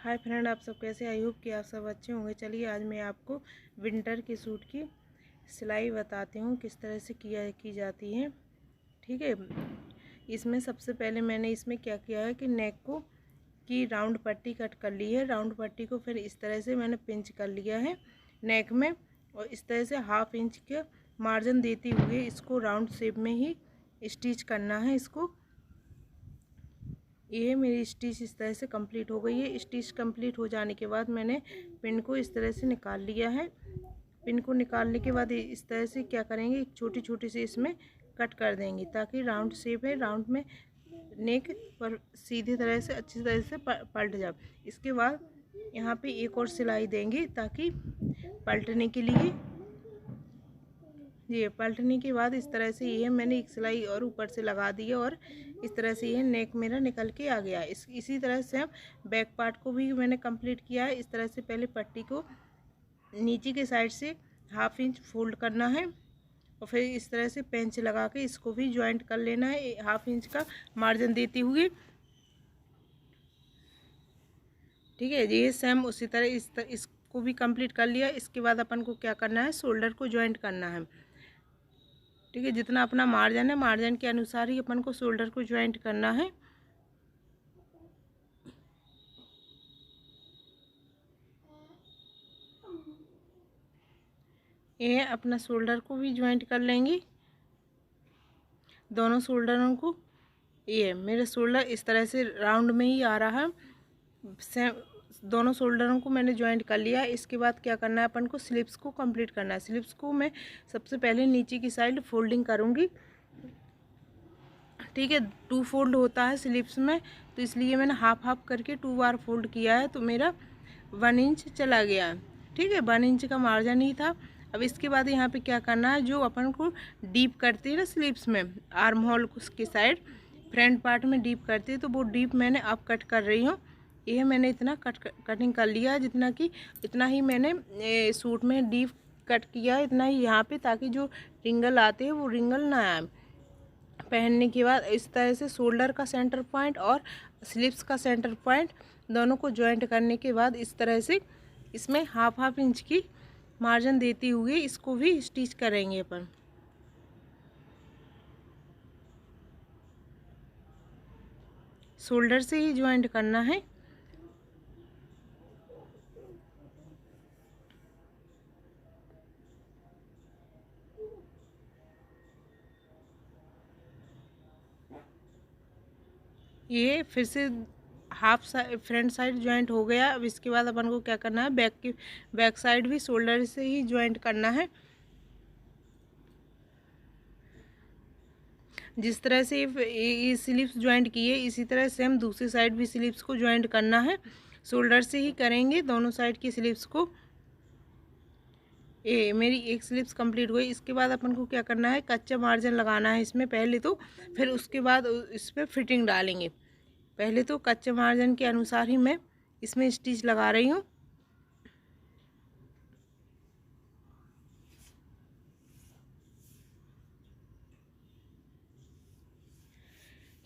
Hi friend, आप सब कैसे? आई होप कि आप सब अच्छे होंगे। चलिए आज मैं आपको विंटर के सूट की सिलाई बताती हूँ किस तरह से की जाती है। ठीक है, इसमें सबसे पहले मैंने इसमें क्या किया है कि नेक को की राउंड पट्टी कट कर ली है। राउंड पट्टी को फिर इस तरह से मैंने पिंच कर लिया है नेक में, और इस तरह से हाफ इंच के मार्जिन देते हुए इसको राउंड शेप में ही स्टिच करना है। इसको ये मेरी स्टिच इस तरह से कंप्लीट हो गई है। स्टिच कंप्लीट हो जाने के बाद मैंने पिन को इस तरह से निकाल लिया है। पिन को निकालने के बाद इस तरह से क्या करेंगे, एक छोटी छोटी सी इसमें कट कर देंगे ताकि राउंड शेप है, राउंड में नेक पर सीधी तरह से अच्छी तरह से पलट जाए। इसके बाद यहाँ पे एक और सिलाई देंगे ताकि पलटने के लिए। ये पलटने के बाद इस तरह से ये मैंने एक सिलाई और ऊपर से लगा दी है और इस तरह से ये नेक मेरा निकल के आ गया। इसी तरह से हम बैक पार्ट को भी मैंने कंप्लीट किया है। इस तरह से पहले पट्टी को नीचे के साइड से हाफ इंच फोल्ड करना है और फिर इस तरह से पेंच लगा के इसको भी ज्वाइंट कर लेना है हाफ इंच का मार्जिन देते हुए। ठीक है, ये सेम उसी तरह इसको भी कंप्लीट कर लिया। इसके बाद अपन को क्या करना है, शोल्डर को ज्वाइंट करना है। ठीक है, जितना अपना मार्जिन है मार्जिन के अनुसार ही अपन को शोल्डर को ज्वाइंट करना है। ये अपना शोल्डर को भी ज्वाइंट कर लेंगे, दोनों शोल्डरों को। ये मेरे शोल्डर इस तरह से राउंड में ही आ रहा है। सेम दोनों शोल्डरों को मैंने ज्वाइंट कर लिया। इसके बाद क्या करना है, अपन को स्लिप्स को कंप्लीट करना है। स्लिप्स को मैं सबसे पहले नीचे की साइड फोल्डिंग करूँगी। ठीक है, 2 फोल्ड होता है स्लिप्स में, तो इसलिए मैंने हाफ हाफ करके 2 बार फोल्ड किया है, तो मेरा 1 इंच चला गया। ठीक है, 1 इंच का मार्जिन ही था। अब इसके बाद यहाँ पे क्या करना है, जो अपन को डीप करती है ना स्लिप्स में, आर्म होल के साइड फ्रंट पार्ट में डीप करती है, तो वो डीप मैंने अब कट कर रही हूँ। यह मैंने इतना कटिंग कर लिया है जितना कि इतना ही मैंने सूट में डीप कट किया है, इतना ही यहाँ पे, ताकि जो रिंगल आते हैं वो रिंगल ना आए। पहनने के बाद इस तरह से शोल्डर का सेंटर पॉइंट और स्लिप्स का सेंटर पॉइंट दोनों को ज्वाइंट करने के बाद इस तरह से इसमें हाफ हाफ इंच की मार्जिन देते हुए इसको भी स्टिच करेंगे अपन। शोल्डर से ही ज्वाइंट करना है। ये फिर से हाफ फ्रंट साइड ज्वाइंट हो गया। अब इसके बाद अपन को क्या करना है, बैक साइड भी शोल्डर से ही ज्वाइंट करना है। जिस तरह से ये स्लिप्स ज्वाइंट किए, इसी तरह से हम दूसरी साइड भी स्लिप्स को ज्वाइंट करना है। शोल्डर से ही करेंगे दोनों साइड की स्लिप्स को। ये मेरी एक स्लिप्स कंप्लीट हुई। इसके बाद अपन को क्या करना है, कच्चा मार्जिन लगाना है इसमें पहले तो, फिर उसके बाद इस पर फिटिंग डालेंगे। पहले तो कच्चे मार्जिन के अनुसार ही मैं इसमें स्टिच लगा रही हूँ।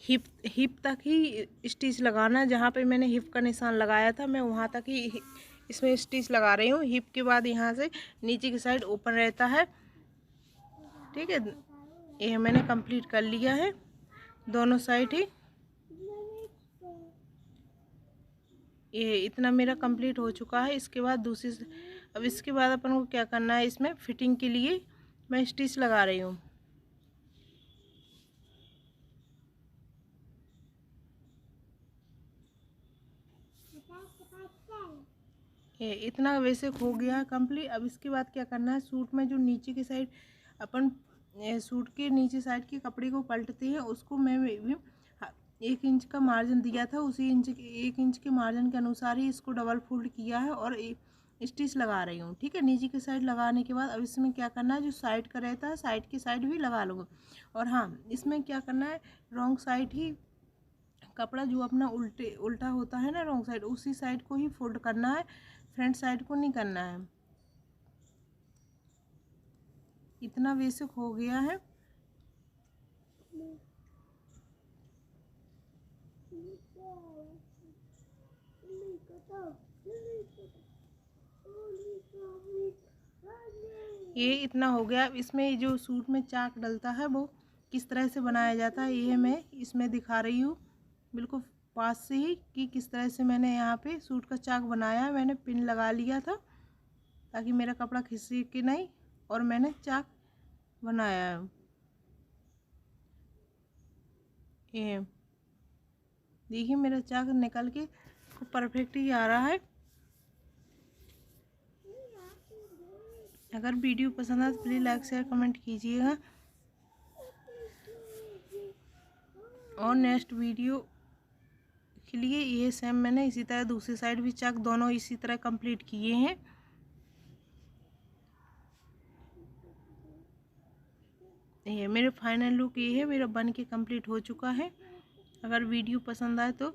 हिप तक ही स्टिच लगाना। जहाँ पे मैंने हिप का निशान लगाया था मैं वहाँ तक ही इसमें स्टिच लगा रही हूँ। हिप के बाद यहाँ से नीचे की साइड ओपन रहता है। ठीक है, ये मैंने कंप्लीट कर लिया है दोनों साइड ही। ये इतना मेरा कंप्लीट हो चुका है। इसके बाद अब इसके बाद अपन को क्या करना है, इसमें फिटिंग के लिए मैं स्टिच लगा रही हूँ। ये इतना वैसे हो गया है कंप्लीट। अब इसके बाद क्या करना है, सूट में जो नीचे की साइड अपन सूट के नीचे साइड के कपड़े को पलटते हैं, उसको मैं 1 इंच का मार्जिन दिया था, उसी 1 इंच के मार्जिन के अनुसार ही इसको डबल फोल्ड किया है और स्टिच लगा रही हूँ। ठीक है, नीचे की साइड लगाने के बाद अब इसमें क्या करना है, जो साइड का रहता है साइड की साइड भी लगा लूँगा। और हाँ, इसमें क्या करना है, रॉन्ग साइड ही कपड़ा जो अपना उल्टा होता है ना, रॉन्ग साइड, उसी साइड को ही फोल्ड करना है, फ्रंट साइड को नहीं करना है। इतना बेसिक हो गया है। ये इतना हो गया। अब इसमें जो सूट में चाक डलता है वो किस तरह से बनाया जाता है ये मैं इसमें दिखा रही हूँ बिल्कुल पास से ही कि किस तरह से मैंने यहाँ पे सूट का चाक बनाया। मैंने पिन लगा लिया था ताकि मेरा कपड़ा खिसके नहीं, और मैंने चाक बनाया है। ये देखिए मेरा चाक निकल के खूब परफेक्ट ही आ रहा है। अगर वीडियो पसंद आए तो प्लीज़ लाइक शेयर कमेंट कीजिएगा, और नेक्स्ट वीडियो के लिए ये सेम मैंने इसी तरह दूसरी साइड भी चाक दोनों इसी तरह कंप्लीट किए हैं। ये मेरे फाइनल लुक ये है, मेरा बन के कंप्लीट हो चुका है। अगर वीडियो पसंद आए तो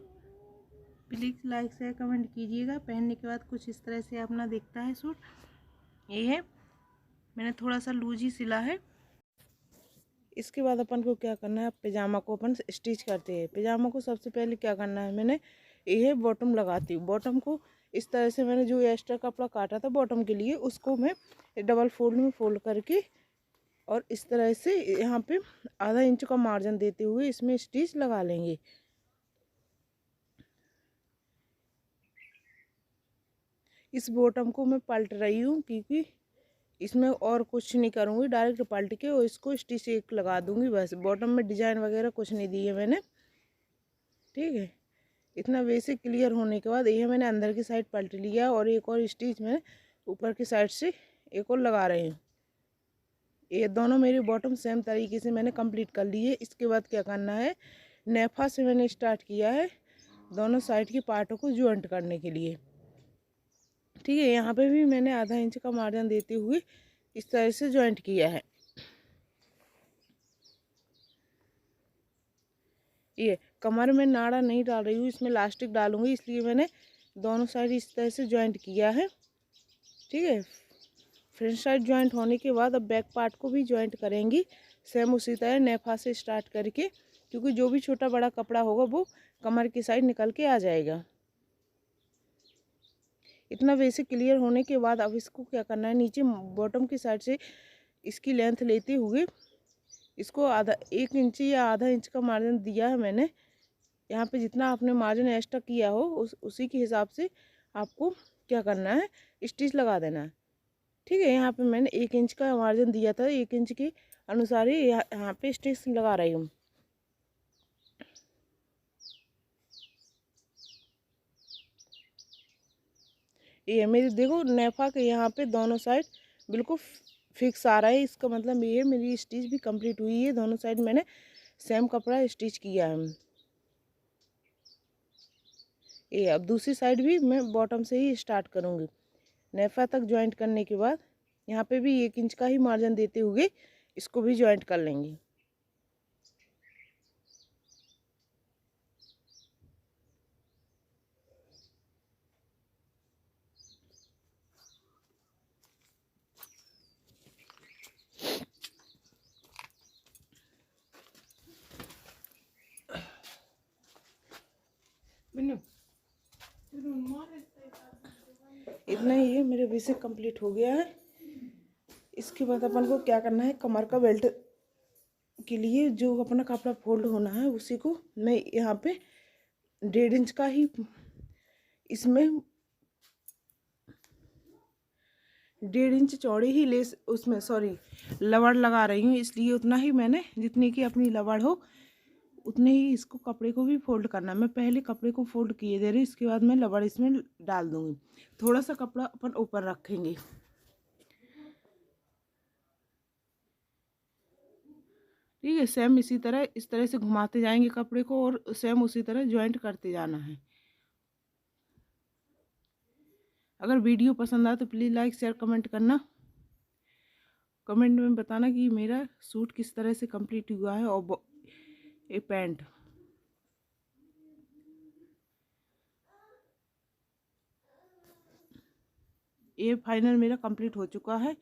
प्लीज़ लाइक शेयर कमेंट कीजिएगा। पहनने के बाद कुछ इस तरह से अपना दिखता है सूट। ये है, मैंने थोड़ा सा लूज ही सिला है। इसके बाद अपन को क्या करना है, पैजामा को अपन स्टिच करते हैं। पैजामा को सबसे पहले क्या करना है, मैंने ये बॉटम लगाती हूँ। बॉटम को इस तरह से मैंने जो एक्स्ट्रा कपड़ा काटा था बॉटम के लिए उसको मैं डबल फोल्ड में फोल्ड करके और इस तरह से यहाँ पे आधा इंच का मार्जिन देते हुए इसमें स्टिच लगा लेंगे। इस बॉटम को मैं पलट रही हूँ क्योंकि इसमें और कुछ नहीं करूँगी, डायरेक्ट पलट के और इसको स्टिच एक लगा दूँगी बस। बॉटम में डिजाइन वगैरह कुछ नहीं दी है मैंने, ठीक है। इतना बेसिक क्लियर होने के बाद ये मैंने अंदर की साइड पलट लिया और एक और स्टिच मैं ऊपर की साइड से एक और लगा रही हूँ। ये दोनों मेरी बॉटम सेम तरीके से मैंने कंप्लीट कर ली है। इसके बाद क्या करना है, नेफा से मैंने स्टार्ट किया है दोनों साइड के पार्टों को ज्वाइंट करने के लिए, ठीक है। यहाँ पे भी मैंने आधा इंच का मार्जिन देते हुए इस तरह से ज्वाइंट किया है। ये कमर में नाड़ा नहीं डाल रही हूँ, इसमें इलास्टिक डालूंगी, इसलिए मैंने दोनों साइड इस तरह से ज्वाइंट किया है, ठीक है। फ्रंट साइड ज्वाइंट होने के बाद अब बैक पार्ट को भी ज्वाइंट करेंगी सेम उसी तरह नेफा से स्टार्ट करके, क्योंकि जो भी छोटा बड़ा कपड़ा होगा वो कमर की साइड निकल के आ जाएगा। इतना बेसिक क्लियर होने के बाद अब इसको क्या करना है, नीचे बॉटम की साइड से इसकी लेंथ लेते हुए इसको आधा 1 इंच या आधा इंच का मार्जिन दिया है मैंने। यहाँ पे जितना आपने मार्जिन एक्स्ट्रा किया हो उसी के हिसाब से आपको क्या करना है, स्टिच लगा देना है, ठीक है। यहाँ पे मैंने 1 इंच का मार्जिन दिया था, 1 इंच के अनुसार ही यहाँ पे स्टिच लगा रही हूँ। ये मेरी देखो नेफा के यहाँ पे दोनों साइड बिल्कुल फिक्स आ रहा है, इसका मतलब ये है मेरी स्टिच भी कंप्लीट हुई है। दोनों साइड मैंने सेम कपड़ा स्टिच किया है। ये अब दूसरी साइड भी मैं बॉटम से ही स्टार्ट करूँगी। नेफा तक ज्वाइंट करने के बाद यहाँ पे भी 1 इंच का ही मार्जिन देते हुए इसको भी ज्वाइंट कर लेंगे। इतना ही है, मेरे बेसिक कंप्लीट हो गया है। इसके बाद अपन को क्या करना है, कमर का बेल्ट के लिए जो अपना कपड़ा फोल्ड होना है उसी को मैं यहाँ पे 1.5 इंच का ही इसमें 1.5 इंच चौड़ी ही लेस उसमें लवड़ लगा रही हूँ, इसलिए उतना ही मैंने जितनी की अपनी लवड़ हो उतने ही इसको कपड़े को भी फोल्ड करना है। मैं पहले कपड़े को फोल्ड किए दे रही, इसके बाद मैं लवड़ इसमें डाल दूँगी। थोड़ा सा कपड़ा अपन ऊपर रखेंगे, ठीक है। सेम इसी तरह इस तरह से घुमाते जाएंगे कपड़े को और सेम उसी तरह ज्वाइंट करते जाना है। अगर वीडियो पसंद आए तो प्लीज़ लाइक शेयर कमेंट करना। कमेंट में बताना कि मेरा सूट किस तरह से कंप्लीट हुआ है और ये पैंट। ये फाइनल मेरा कंप्लीट हो चुका है।